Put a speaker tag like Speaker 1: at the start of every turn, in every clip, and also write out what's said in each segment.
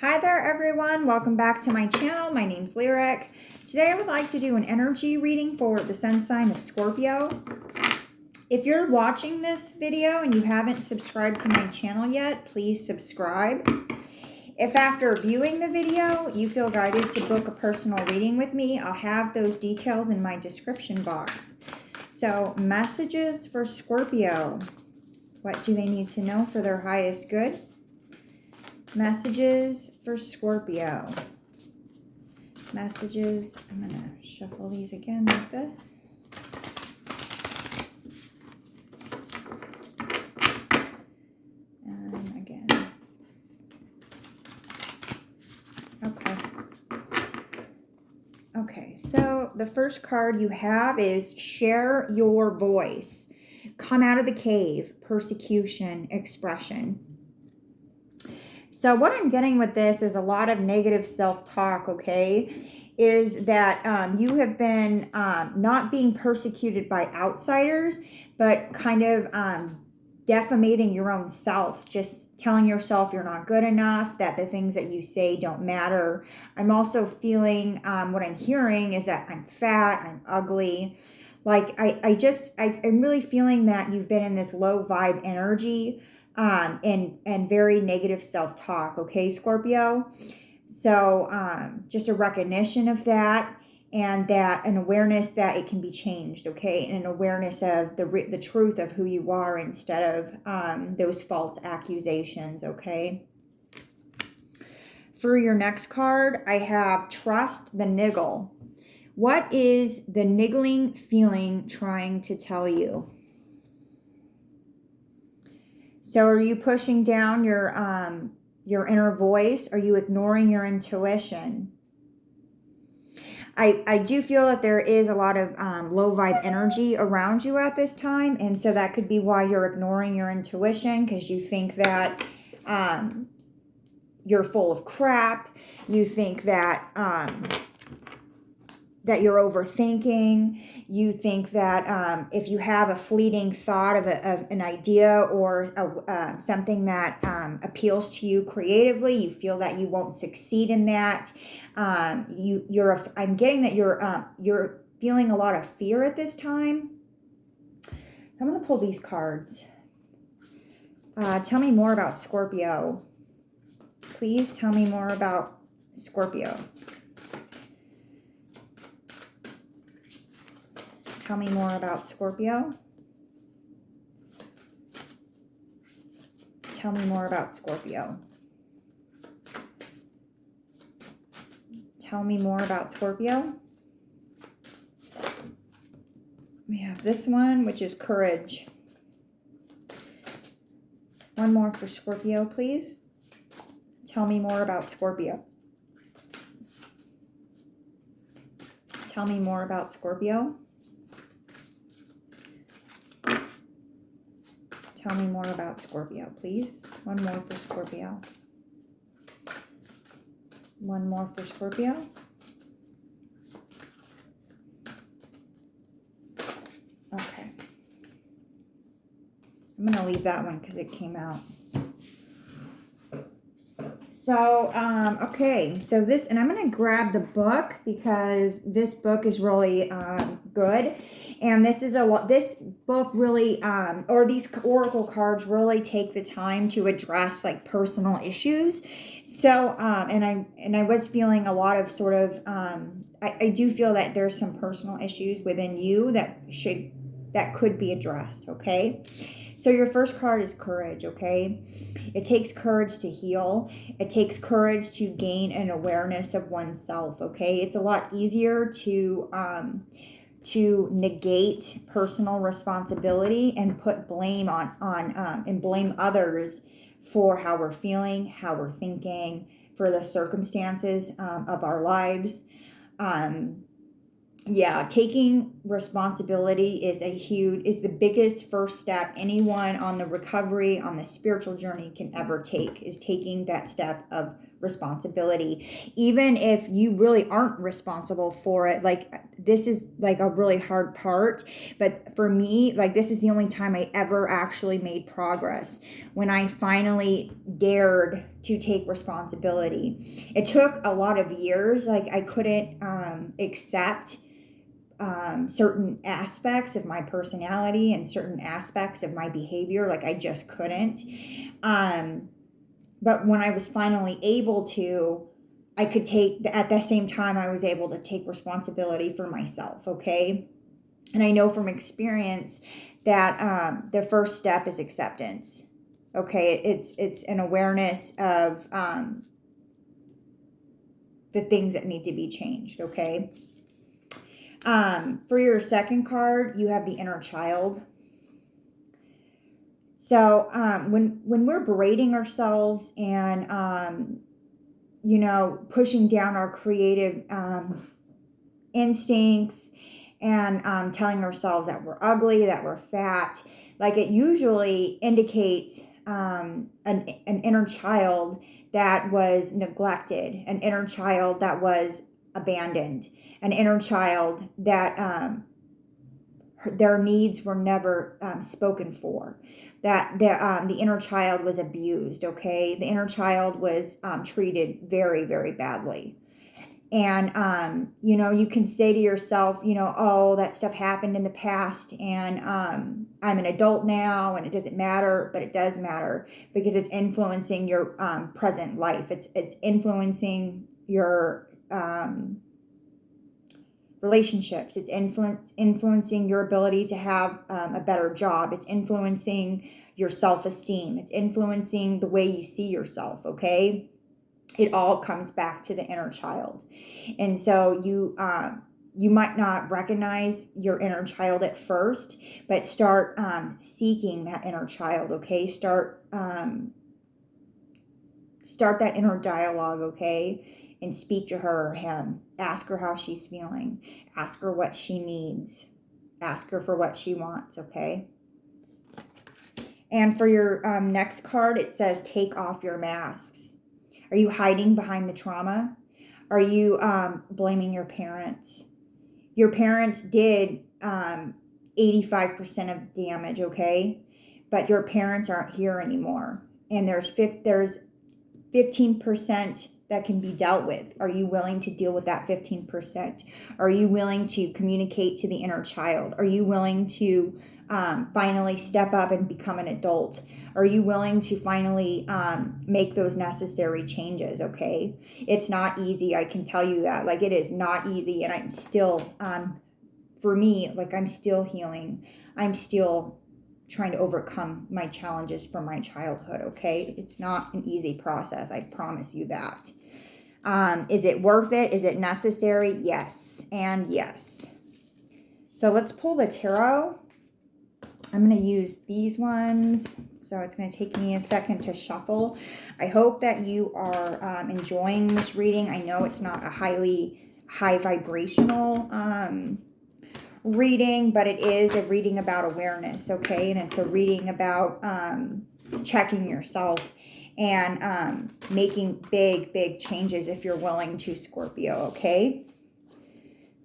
Speaker 1: Hi there everyone, welcome back to my channel. My name's Lyric. Today I would like to do an energy reading for the sun sign of Scorpio. If you're watching this video and you haven't subscribed to my channel yet, please subscribe. If after viewing the video you feel guided to book a personal reading with me, I'll have those details in my description box. So, messages for Scorpio. What do they need to know for their highest good? Messages for Scorpio. Messages. I'm going to shuffle these again like this. And again. Okay. Okay, so the first card you have is share your voice. Come out of the cave. Persecution. Expression. So what I'm getting with this is a lot of negative self-talk, okay, is that you have been not being persecuted by outsiders, but kind of defamating your own self, just telling yourself you're not good enough, that the things that you say don't matter. I'm also feeling, what I'm hearing is that I'm fat, I'm ugly. Like, I'm really feeling that you've been in this low vibe energy, and very negative self-talk, okay, Scorpio? So just a recognition of that, and that an awareness that it can be changed, okay, and an awareness of the truth of who you are instead of those false accusations, okay? For your next card, I have trust the niggle. What is the niggling feeling trying to tell you? So are you pushing down your inner voice? Are you ignoring your intuition? I do feel that there is a lot of low vibe energy around you at this time. And so that could be why you're ignoring your intuition, because you think that you're full of crap. You think that that you're overthinking. You think that if you have a fleeting thought of an idea or something that appeals to you creatively, you feel that you won't succeed in that. I'm getting that you're feeling a lot of fear at this time. I'm going to pull these cards. Tell me more about Scorpio. Please tell me more about Scorpio. Tell me more about Scorpio. Tell me more about Scorpio. Tell me more about Scorpio. We have this one, which is courage. One more for Scorpio, please. Tell me more about Scorpio. Tell me more about Scorpio. Tell me more about Scorpio, please. One more for Scorpio. One more for Scorpio. Okay. I'm going to leave that one because it came out. So, okay. So this, and I'm going to grab the book because this book is really good. And this book really, or these oracle cards really take the time to address like personal issues. So, and I was feeling a lot of sort of, I do feel that there's some personal issues within you that could be addressed. Okay. So your first card is courage. Okay. It takes courage to heal. It takes courage to gain an awareness of oneself. Okay. It's a lot easier to negate personal responsibility and put blame and blame others for how we're feeling, how we're thinking, for the circumstances of our lives. Yeah, taking responsibility is the biggest first step anyone on the recovery, on the spiritual journey can ever take, is taking that step of responsibility, even if you really aren't responsible for it. Like, this is like a really hard part, but for me, like, this is the only time I ever actually made progress, when I finally dared to take responsibility. It took a lot of years. Like, I couldn't accept certain aspects of my personality and certain aspects of my behavior. Like, I just couldn't. But when I was finally able to, I could take, at the same time, I was able to take responsibility for myself, okay? And I know from experience that the first step is acceptance, okay? It's an awareness of the things that need to be changed, okay? For your second card, you have the inner child. So when we're berating ourselves and pushing down our creative instincts and telling ourselves that we're ugly, that we're fat, like, it usually indicates an inner child that was neglected, an inner child that was abandoned, an inner child that their needs were never spoken for, that the inner child was abused, okay? The inner child was treated very, very badly. And, you can say to yourself, oh, that stuff happened in the past, and I'm an adult now, and it doesn't matter. But it does matter, because it's influencing your present life. It's influencing your relationships. It's influencing your ability to have a better job. It's influencing your self-esteem. It's influencing the way you see yourself, okay? It all comes back to the inner child. And so you might not recognize your inner child at first, but start seeking that inner child, okay? Start that inner dialogue, okay? And speak to her or him. Ask her how she's feeling. Ask her what she needs. Ask her for what she wants, okay? And for your next card, it says, take off your masks. Are you hiding behind the trauma? Are you blaming your parents? Your parents did 85% of damage, okay? But your parents aren't here anymore. And there's 15% that can be dealt with. Are you willing to deal with that 15%? Are you willing to communicate to the inner child? Are you willing to finally step up and become an adult? Are you willing to finally make those necessary changes, okay? It's not easy, I can tell you that. Like, it is not easy, and I'm still, for me, like, I'm still healing. I'm still trying to overcome my challenges from my childhood, okay? It's not an easy process, I promise you that. Is it worth it? Is it necessary? Yes, and yes. So let's pull the tarot. I'm going to use these ones, so it's going to take me a second to shuffle. I hope that you are enjoying this reading. I know it's not a high vibrational reading, but it is a reading about awareness, okay? And it's a reading about checking yourself and making big changes if you're willing to, Scorpio, okay?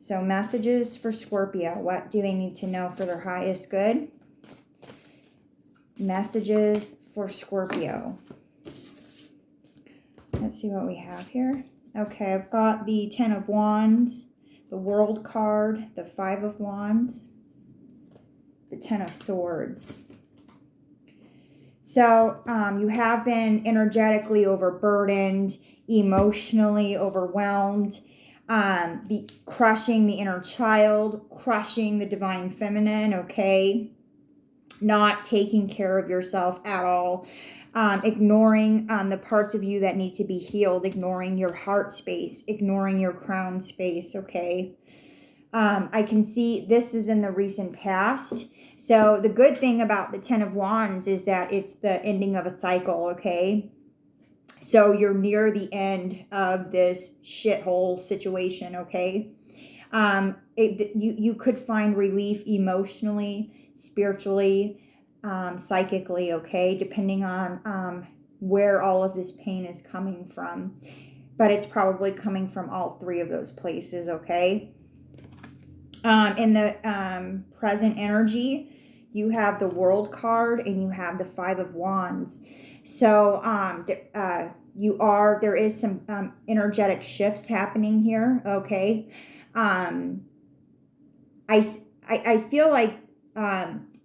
Speaker 1: So messages for Scorpio. What do they need to know for their highest good? Messages for Scorpio. Let's see what we have here. Okay, I've got the 10 of Wands, the World card, the 5 of Wands, the 10 of Swords. So you have been energetically overburdened, emotionally overwhelmed, crushing the inner child, crushing the divine feminine, okay? Not taking care of yourself at all, ignoring the parts of you that need to be healed, ignoring your heart space, ignoring your crown space, okay? I can see this is in the recent past. So the good thing about the 10 of Wands is that it's the ending of a cycle, okay? So you're near the end of this shithole situation, okay? You could find relief emotionally, spiritually, psychically, okay? Depending on where all of this pain is coming from. But it's probably coming from all three of those places, okay? In the present energy, you have the World card and you have the Five of Wands. So there is some energetic shifts happening here, okay? I feel like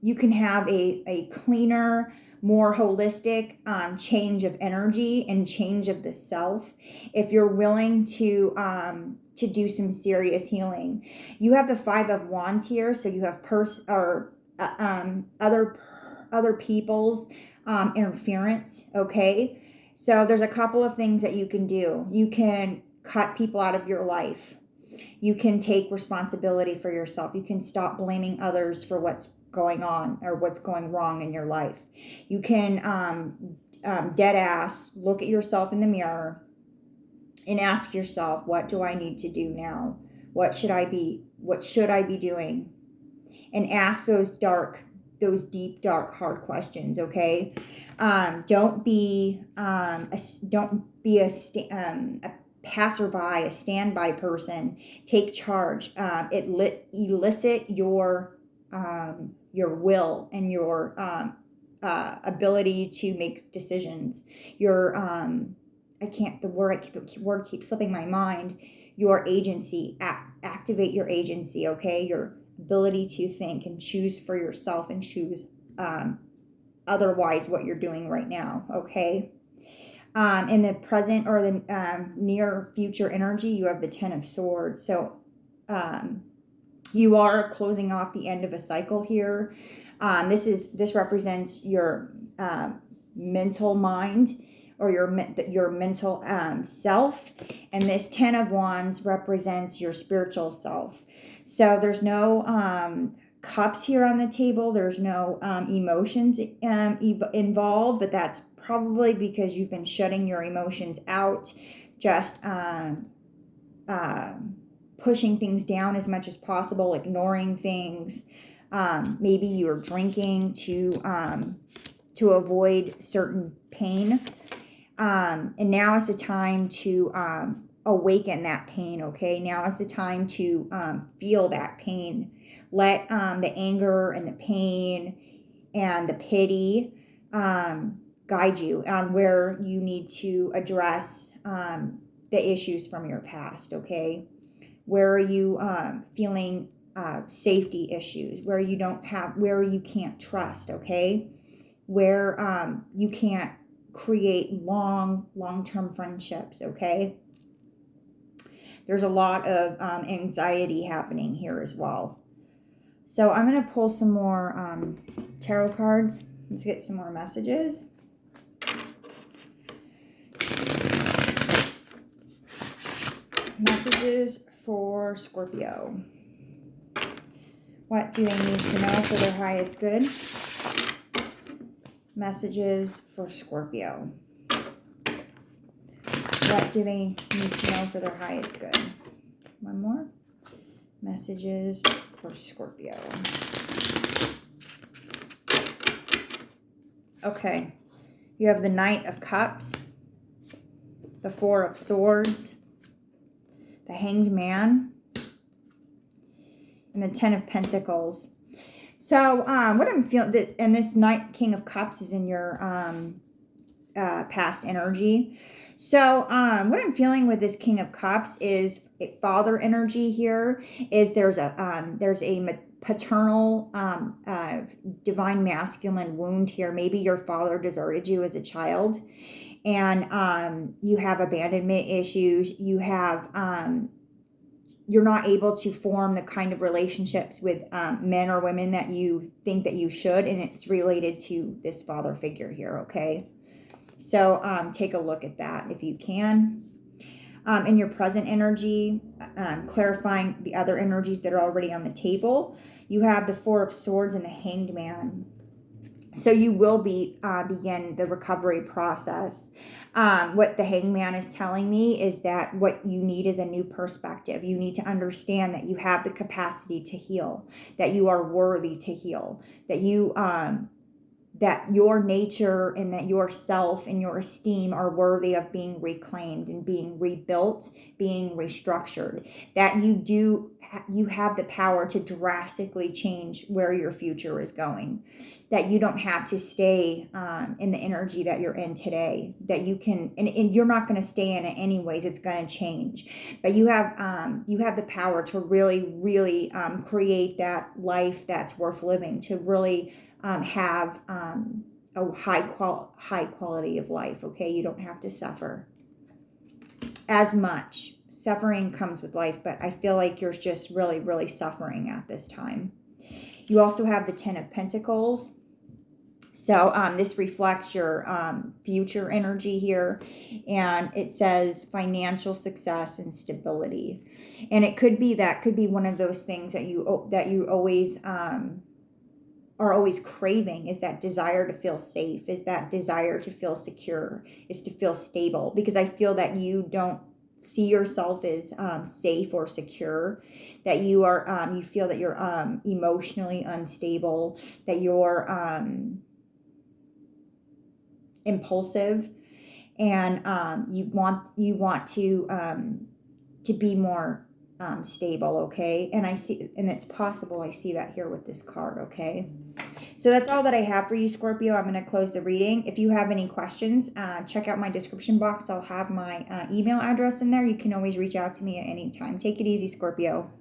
Speaker 1: you can have a cleaner, more holistic change of energy and change of the self if you're willing to do some serious healing. You have the Five of Wands here, so you have other people's interference. Okay, so there's a couple of things that you can do. You can cut people out of your life. You can take responsibility for yourself. You can stop blaming others for what's going on or what's going wrong in your life. You can dead ass look at yourself in the mirror and ask yourself, what do I need to do now? What should I be doing? And ask those deep, dark, hard questions. Okay. Don't be a passerby, a standby person. Take charge. Elicit your will and your ability to make decisions. Your the word keeps slipping my mind. Your agency. Activate your agency. Okay, your ability to think and choose for yourself and choose otherwise what you're doing right now. Okay. In the present or the near future energy, you have the Ten of Swords. So you are closing off the end of a cycle here. This represents your mental mind or your mental self, and this Ten of Wands represents your spiritual self. So there's no cups here on the table. There's no emotions involved, but that's probably because you've been shutting your emotions out, just pushing things down as much as possible, ignoring things. Maybe you're drinking to avoid certain pain. And now is the time to awaken that pain, okay? Now is the time to feel that pain. Let the anger and the pain and the pity guide you on where you need to address the issues from your past, okay? Where are you feeling safety issues, where you can't trust, okay? Where you can't create long-term friendships, okay? There's a lot of anxiety happening here as well. So I'm going to pull some more tarot cards. Let's get some more messages. Messages for Scorpio. What do they need to know for their highest good? Messages for Scorpio. What do they need to know for their highest good? One more. Messages for Scorpio. Okay. You have the Knight of Cups, the Four of Swords, the Hanged Man, and the Ten of Pentacles. So what I'm feeling, and this Knight, King of Cups is in your past energy. So what I'm feeling with this King of Cups is father energy here. Is there's a paternal divine masculine wound here. Maybe your father deserted you as a child, and you have abandonment issues. You have you're not able to form the kind of relationships with men or women that you think that you should, and it's related to this father figure here, okay? So take a look at that if you can. In your present energy, clarifying the other energies that are already on the table, you have the Four of Swords and the Hanged Man. So you will begin the recovery process. What the Hanged Man is telling me is that what you need is a new perspective. You need to understand that you have the capacity to heal, that you are worthy to heal, that that your nature and that yourself and your esteem are worthy of being reclaimed and being rebuilt, being restructured, that you have the power to drastically change where your future is going, that you don't have to stay in the energy that you're in today, that you can, and you're not going to stay in it anyways, it's going to change, but you have the power to really create that life that's worth living, to really have a high quality of life. Okay, you don't have to suffer as much. Suffering comes with life, but I feel like you're just really suffering at this time. You also have the Ten of Pentacles. So this reflects your future energy here, and it says financial success and stability. And it could be one of those things that you always are always craving, is that desire to feel safe, is that desire to feel secure, is to feel stable, because I feel that you don't see yourself as safe or secure, that you are you feel that you're emotionally unstable, that you're impulsive, and you want to be more stable. Okay, and I see, and it's possible I see that here with this card. Okay, so that's all that I have for you, Scorpio. I'm going to close the reading. If you have any questions, check out my description box. I'll have my email address in there. You can always reach out to me at any time. Take it easy, Scorpio.